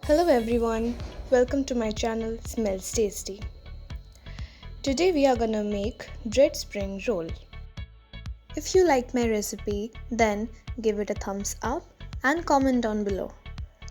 Hello everyone, welcome to my channel Smells Tasty. Today we are gonna make bread spring roll. If you like my recipe, then give it a thumbs up and comment down below.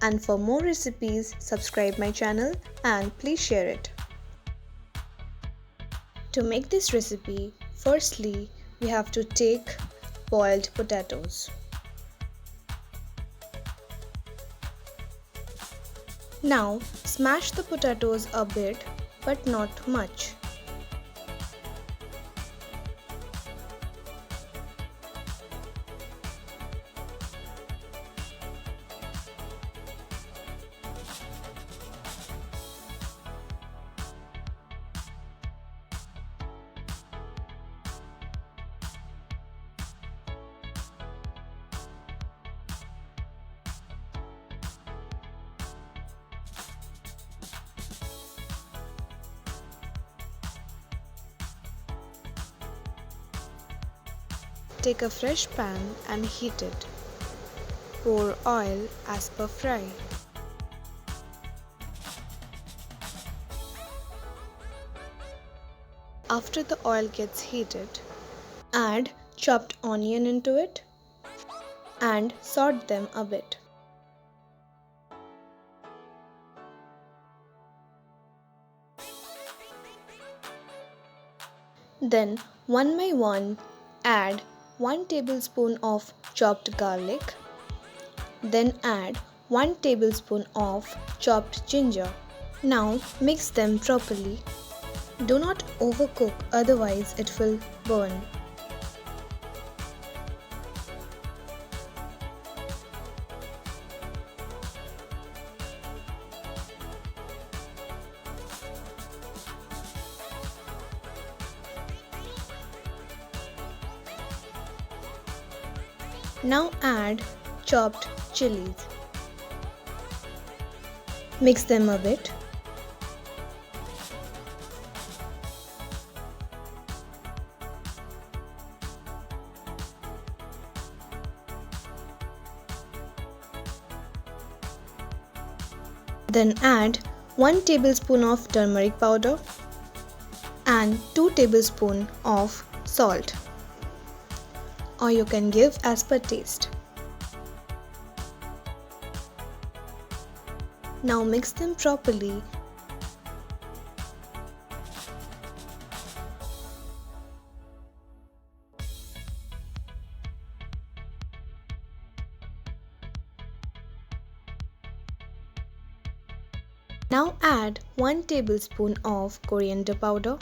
And for more recipes, subscribe my channel and please share it. To make this recipe, firstly we have to take boiled potatoes. Now smash the potatoes a bit but not much. Take a fresh pan and heat it. Pour oil as per fry. After the oil gets heated, add chopped onion into it and saute them a bit. Then one by one add 1 tablespoon of chopped garlic. Then add 1 tablespoon of chopped ginger. Now mix them properly. Do not overcook, otherwise it will burn. Now add chopped chilies. Mix them a bit. Then add 1 tablespoon of turmeric powder and 2 tablespoons of salt, or you can give as per taste. Now mix them properly. Now add 1 tablespoon of coriander powder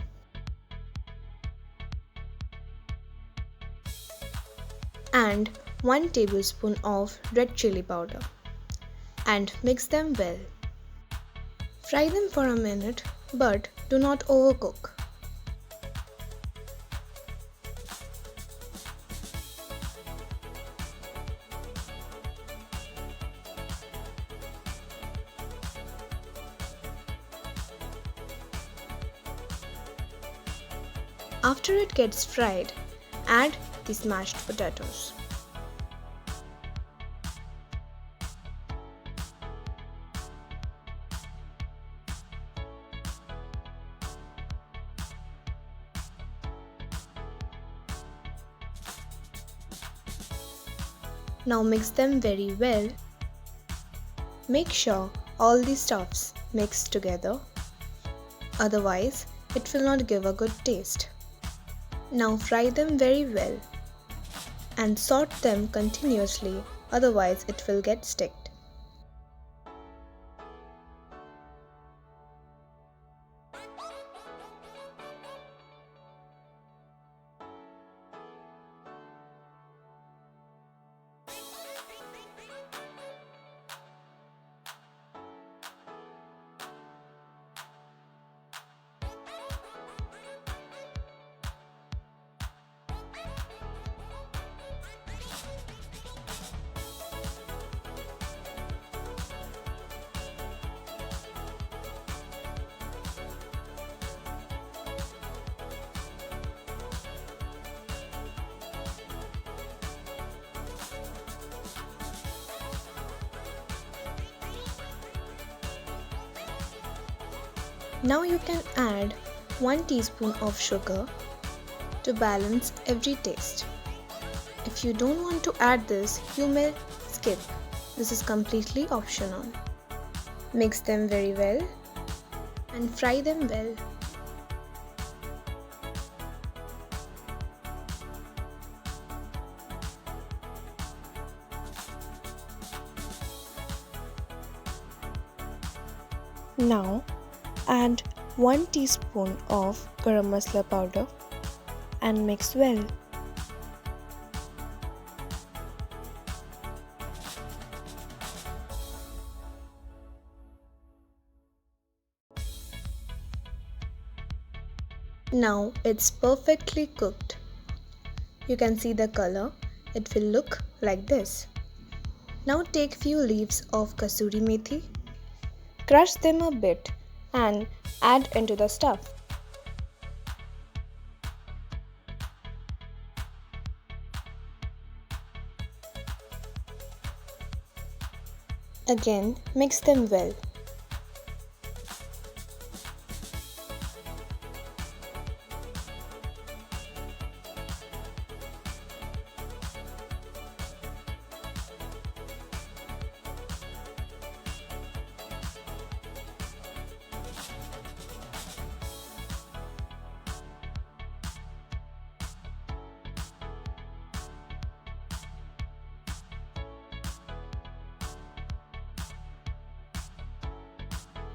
and 1 tablespoon of red chilli powder and mix them well. Fry them for a minute, but do not overcook. After it gets fried, add the smashed potatoes. Now mix them very well. Make sure all the stuffs mix together, otherwise it will not give a good taste. Now fry them very well and saute them continuously, otherwise it will get sticked. Now you can add 1 teaspoon of sugar to balance every taste. If you don't want to add this, you may skip. This is completely optional. Mix them very well and fry them well. Now add 1 teaspoon of garam masala powder and mix well. Now it's perfectly cooked. You can see the color. It will look like this. Now take few leaves of Kasuri methi, crush them a bit and add into the stuff. Again, mix them well.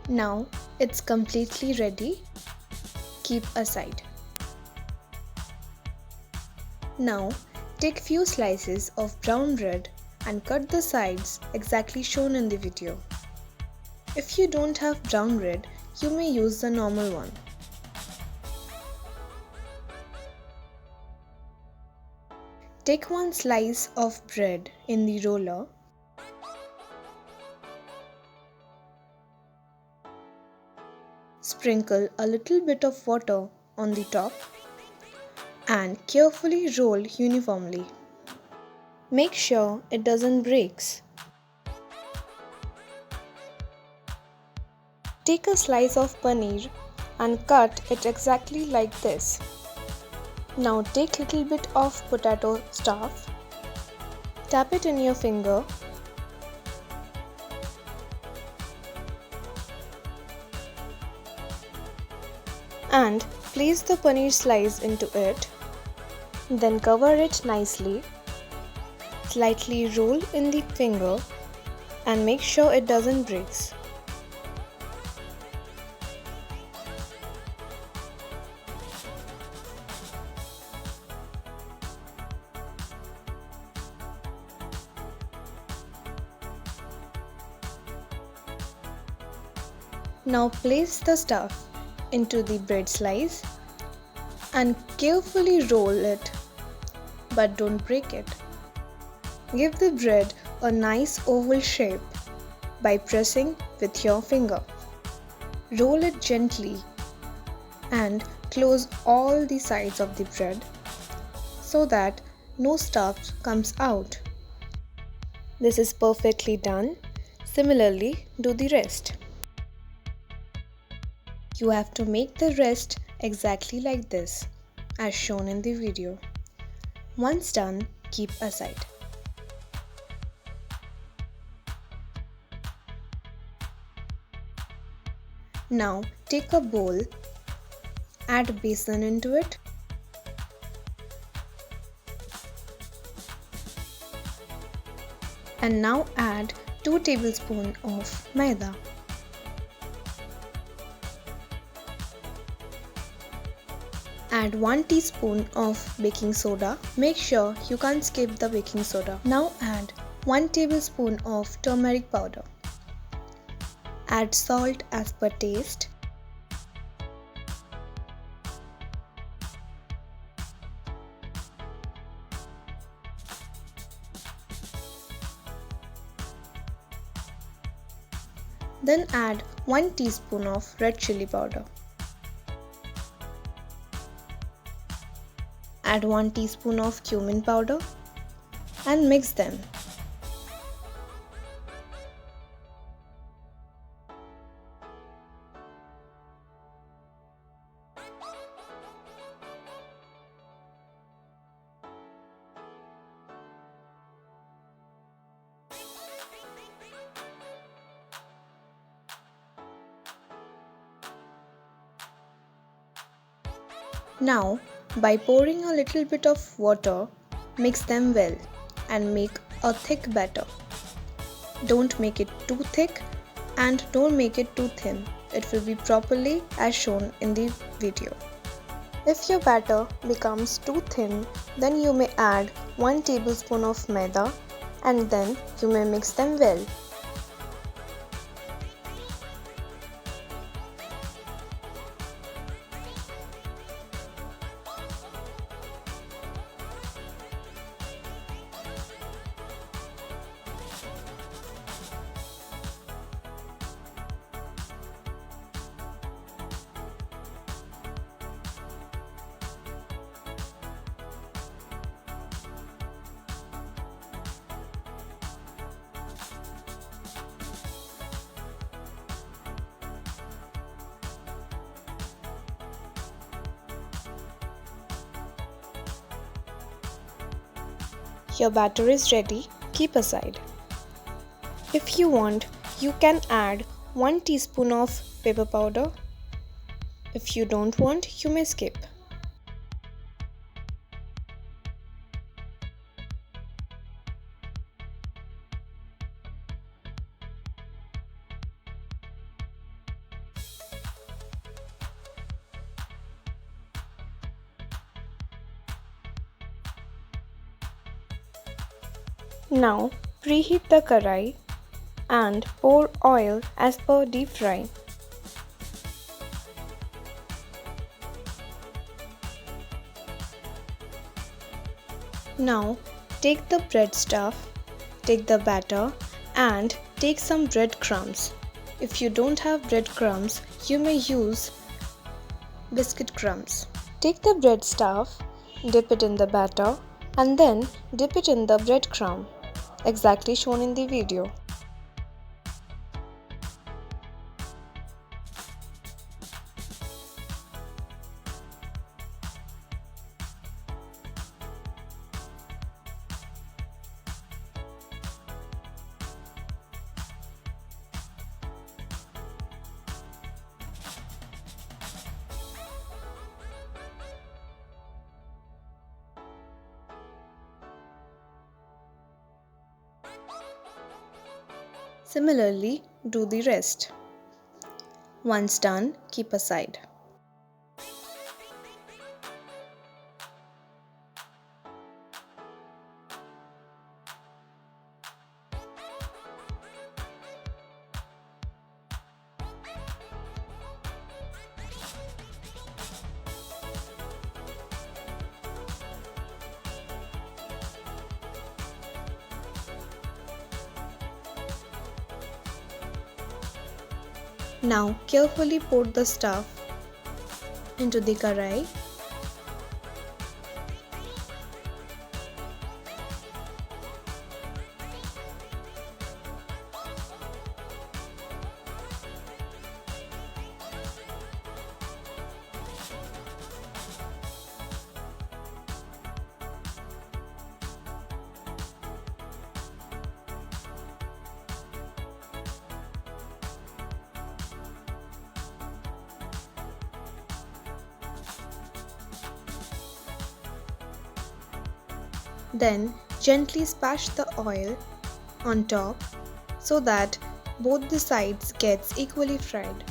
Now it's completely ready. Keep aside. Now take few slices of brown bread and cut the sides exactly shown in the video. If you don't have brown bread, you may use the normal one. Take 1 slice of bread in the roller . Sprinkle a little bit of water on the top and carefully roll uniformly. Make sure it doesn't break. Take a slice of paneer and cut it exactly like this. Now take little bit of potato stuff, tap it in your finger and place the paneer slice into it. Then cover it nicely. Slightly roll in the finger and make sure it doesn't break. Now place the stuff into the bread slice and carefully roll it, but don't break it. Give the bread a nice oval shape by pressing with your finger. Roll it gently and close all the sides of the bread so that no stuff comes out. This is perfectly done. Similarly, do the rest. You have to make the rest exactly like this, as shown in the video. Once done, keep aside. Now take a bowl, add besan into it, and now add 2 tablespoons of maida. Add 1 teaspoon of baking soda. Make sure you can't skip the baking soda. Now add 1 tablespoon of turmeric powder. Add salt as per taste. Then add 1 teaspoon of red chilli powder. Add 1 teaspoon of cumin powder and mix them. Now, by pouring a little bit of water, mix them well and make a thick batter. Don't make it too thick and don't make it too thin. It will be properly as shown in the video. If your batter becomes too thin, then you may add 1 tablespoon of maida and then you may mix them well. Your batter is ready, keep aside. If you want, you can add 1 teaspoon of pepper powder. If you don't want, you may skip. Now preheat the karai and pour oil as per deep fry. Now take the bread stuff, take the batter and take some breadcrumbs. If you don't have breadcrumbs, you may use biscuit crumbs. Take the bread stuff, dip it in the batter and then dip it in the breadcrumb, exactly shown in the video. Similarly, do the rest. Once done, keep aside. Now carefully pour the stuff into the karai. Then gently splash the oil on top so that both the sides gets equally fried.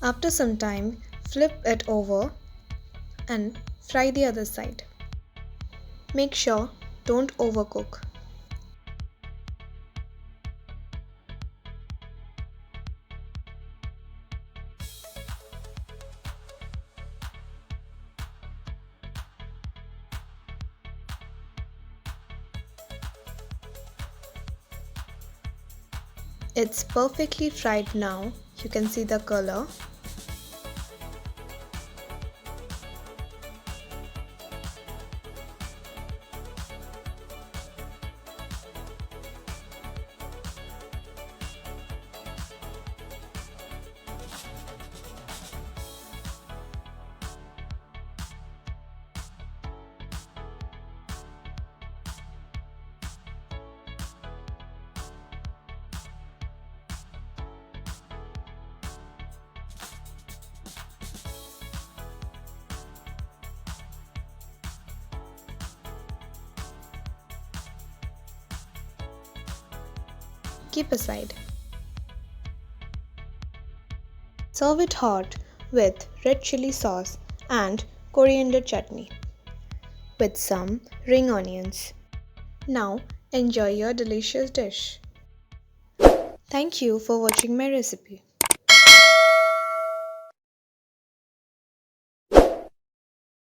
After some time, flip it over and fry the other side. Make sure don't overcook. It's perfectly fried now. You can see the color. keep aside. Serve it hot with red chili sauce and coriander chutney with some ring onions. Now enjoy your delicious dish. Thank you for watching my recipe.